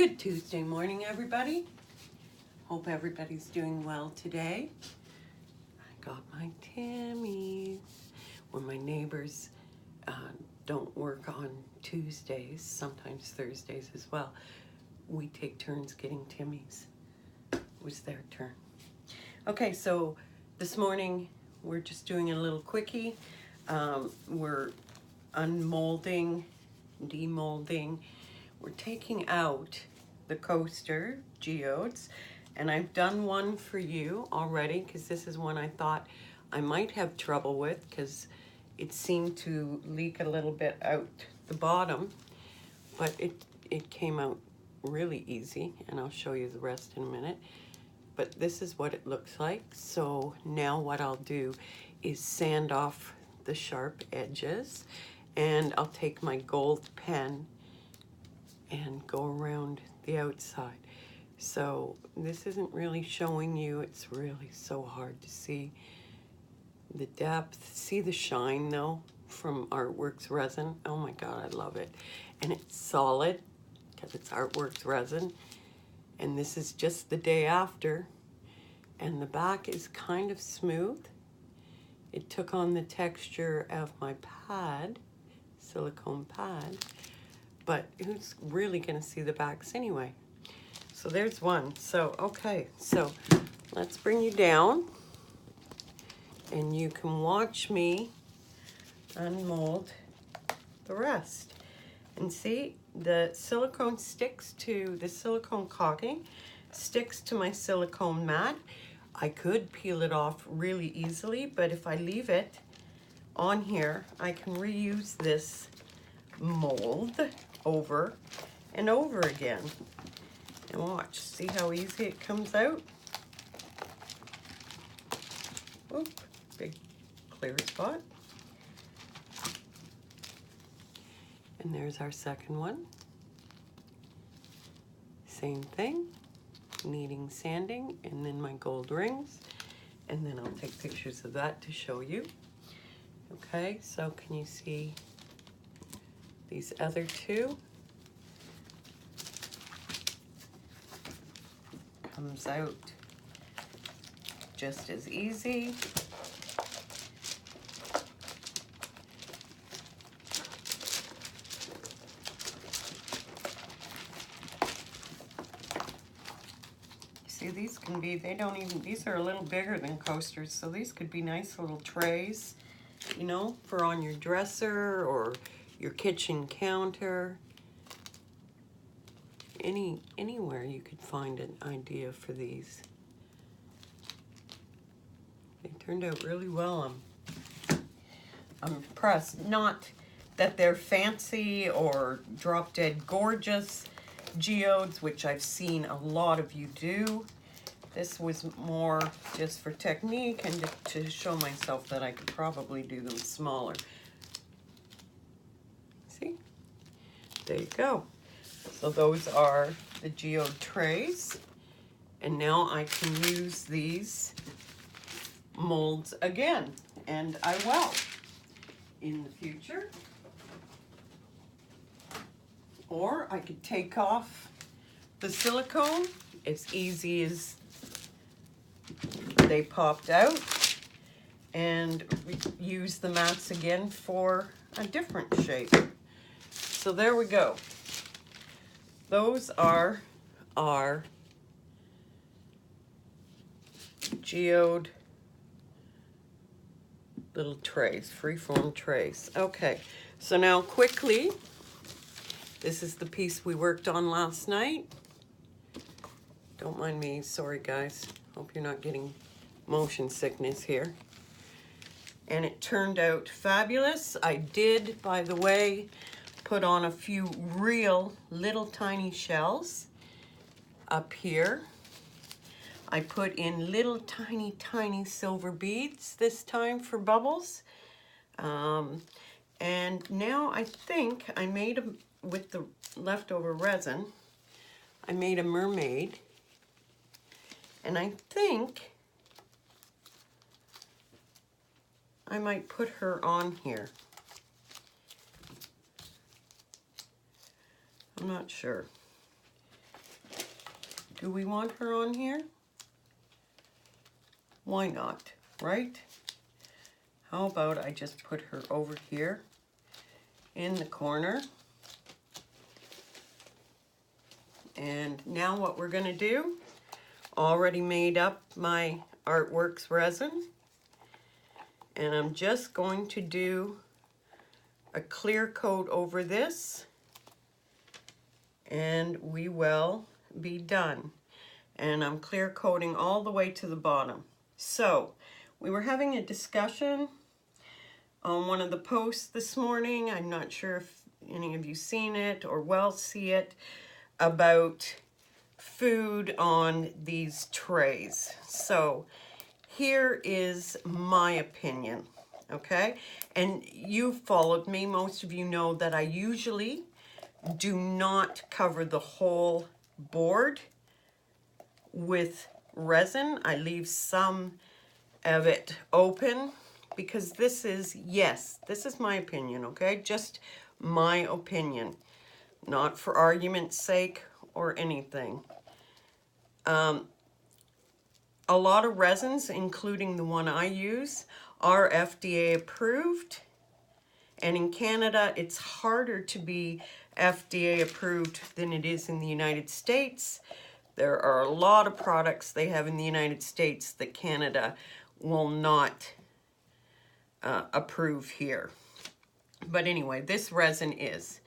Good Tuesday morning, everybody. Hope everybody's doing well today. I got my Timmy's. When my neighbors don't work on Tuesdays, sometimes Thursdays as well, we take turns getting Timmy's. It was their turn. Okay, so this morning we're just doing a little quickie. We're unmolding, demolding. We're taking out the coaster, Geodes, and I've done one for you already because this is one I thought I might have trouble with because it seemed to leak a little bit out the bottom, but it came out really easy, and I'll show you the rest in a minute. But this is what it looks like. So now what I'll do is sand off the sharp edges, and I'll take my gold pen and go around the outside. So this isn't really showing you, it's really so hard to see the depth. See the shine though from Artworks resin. Oh my God, I love it. And it's solid because it's Artworks resin. And this is just the day after. And the back is kind of smooth. It took on the texture of my pad, silicone pad. But who's really gonna see the backs anyway? So there's one. So, okay, so let's bring you down and you can watch me unmold the rest. And see, the silicone sticks to, the silicone caulking sticks to my silicone mat. I could peel it off really easily, but if I leave it on here, I can reuse this mold over and over again. And watch, see how easy it comes out? Oop, big clear spot. And there's our second one. Same thing, needing sanding, and then my gold rings. And then I'll take pictures of that to show you. Okay, so can you see these other two? Comes out just as easy. See, these can be, they don't even, these are a little bigger than coasters, so these could be nice little trays, you know, for on your dresser or your kitchen counter. Anywhere you could find an idea for these. They turned out really well. I'm impressed. Not that they're fancy or drop dead gorgeous geodes, which I've seen a lot of you do. This was more just for technique and to show myself that I could probably do them smaller. See? There you go. So those are the geode trays. And now I can use these molds again. And I will in the future. Or I could take off the silicone as easy as they popped out and use the mats again for a different shape. So there we go. Those are our geode little trays, freeform trays. Okay, so now quickly, this is the piece we worked on last night. Don't mind me, sorry guys. Hope you're not getting motion sickness here. And it turned out fabulous. I did, by the way, put on a few real little tiny shells up here. I put in little tiny silver beads this time for bubbles. And now I think I made a, with the leftover resin, I made a mermaid. And I think I might put her on here. I'm not sure. Do we want her on here? Why not, right? How about I just put her over here in the corner. And now what we're going to do, already made up my Artworks resin. And I'm just going to do a clear coat over this. And we will be done. And I'm clear coating all the way to the bottom. So, we were having a discussion on one of the posts this morning. I'm not sure if any of you seen it or will see it, about food on these trays. So here is my opinion, okay? And you've followed me. Most of you know that I usually do not cover the whole board with resin. I leave some of it open because this is, yes, this is my opinion, okay? Just my opinion, not for argument's sake or anything. A lot of resins, including the one I use, are FDA approved. And in Canada, it's harder to be FDA approved than it is in the United States. There are a lot of products they have in the United States that Canada will not approve here. But anyway, this resin is.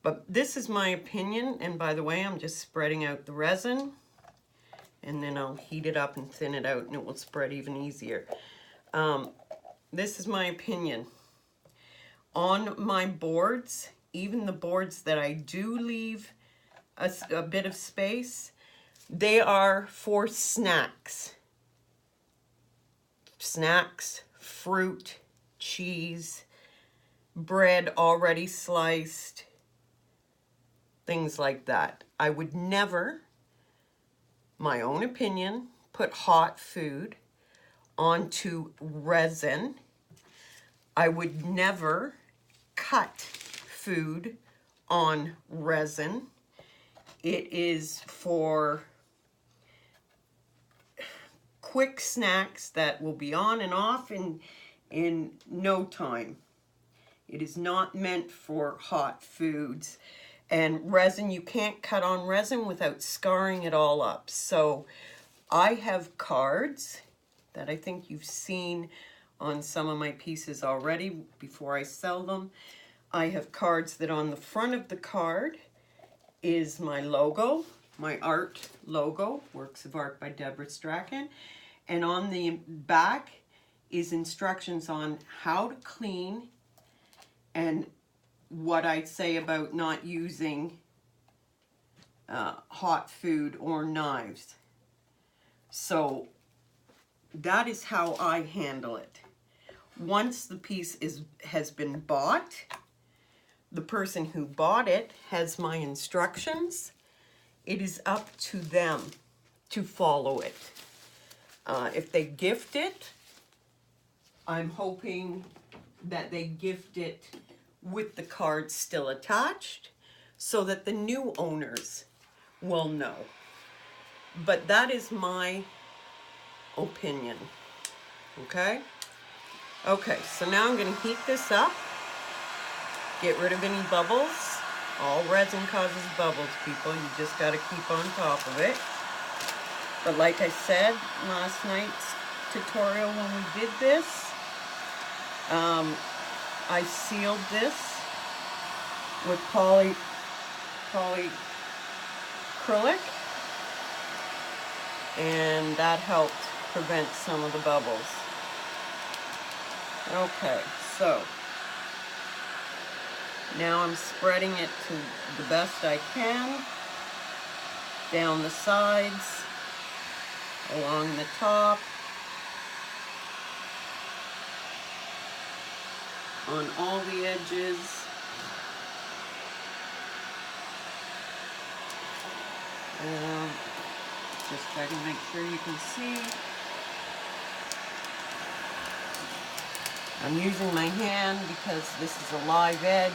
But this is my opinion, and by the way, I'm just spreading out the resin, and then I'll heat it up and thin it out, and it will spread even easier. This is my opinion. On my boards, even the boards that I do leave a bit of space, they are for snacks. Snacks, fruit, cheese, bread already sliced, things like that. I would never, my own opinion, put hot food onto resin. I would never cut food on resin. It is for quick snacks that will be on and off in no time. It is not meant for hot foods. And resin, you can't cut on resin without scarring it all up. So I have cards that I think you've seen on some of my pieces already before I sell them. I have cards that on the front of the card is my logo, my art logo, Works of Art by Deborah Strachan. And on the back is instructions on how to clean and what I'd say about not using hot food or knives. So that is how I handle it. Once the piece has been bought, the person who bought it has my instructions. It is up to them to follow it. If they gift it, I'm hoping that they gift it with the card still attached so that the new owners will know. But that is my opinion, okay? Okay, so now I'm gonna heat this up, get rid of any bubbles. All resin causes bubbles, people. You just gotta keep on top of it. But like I said, last night's tutorial when we did this, I sealed this with polyacrylic, and that helped prevent some of the bubbles. Okay, so now I'm spreading it to the best I can, down the sides, along the top, on all the edges. Just try to make sure you can see. I'm using my hand because this is a live edge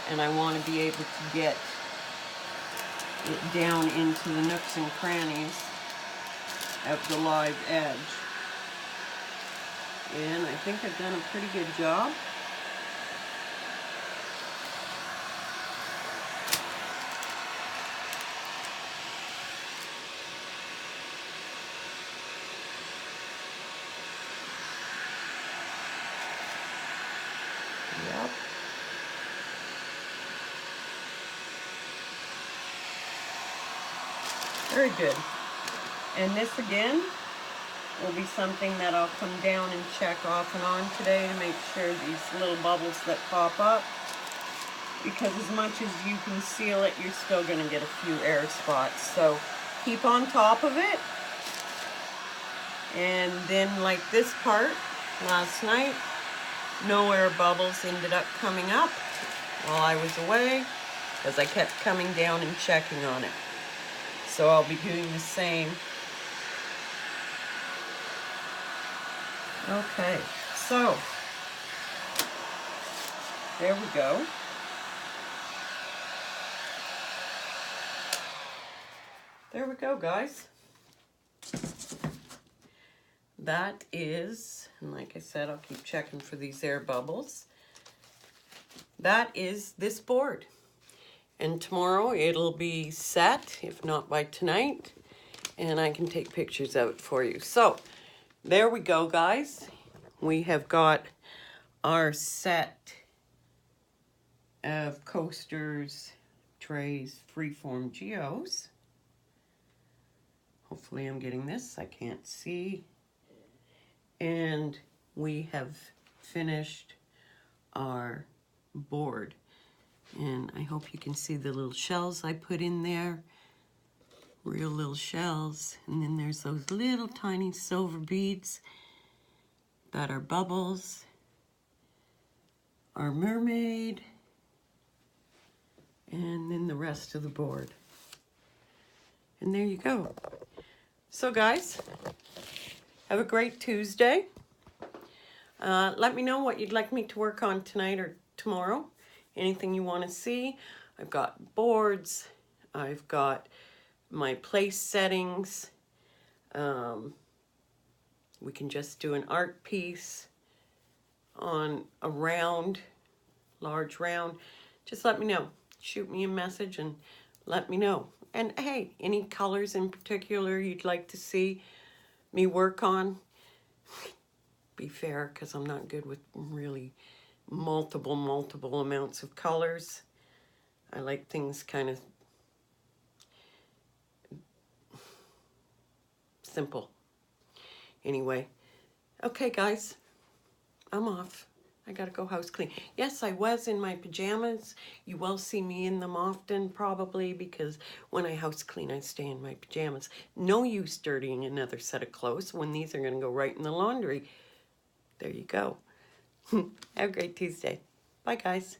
and I want to be able to get it down into the nooks and crannies of the live edge. And I think I've done a pretty good job. Yep. Very good. And this again will be something that I'll come down and check off and on today to make sure these little bubbles that pop up, because as much as you can seal it, you're still going to get a few air spots. So keep on top of it. And then like this part last night, no air bubbles ended up coming up while I was away because I kept coming down and checking on it. So I'll be doing the same. Okay, so there we go. There we go, guys. That is, and like I said, I'll keep checking for these air bubbles. That is this board. And tomorrow it'll be set, if not by tonight, and I can take pictures of it for you. So there we go, guys. We have got our set of coasters, trays, freeform geodes. Hopefully I'm getting this. I can't see. And we have finished our board. And I hope you can see the little shells I put in there. Real little shells. And then there's those little tiny silver beads that are bubbles. Our mermaid. And then the rest of the board. And there you go. So guys, have a great Tuesday. Let me know what you'd like me to work on tonight or tomorrow. Anything you want to see. I've got boards. I've got my place settings. We can just do an art piece on a round, large round. Just let me know. Shoot me a message and let me know. And hey, any colors in particular you'd like to see me work on? Be fair, because I'm not good with really multiple amounts of colors. I like things kind of simple. Anyway, okay guys, I'm off. I gotta go house clean. Yes, I was in my pajamas. You will see me in them often, probably, because when I house clean, I stay in my pajamas. No use dirtying another set of clothes when these are gonna go right in the laundry. There you go. Have a great Tuesday. Bye, guys.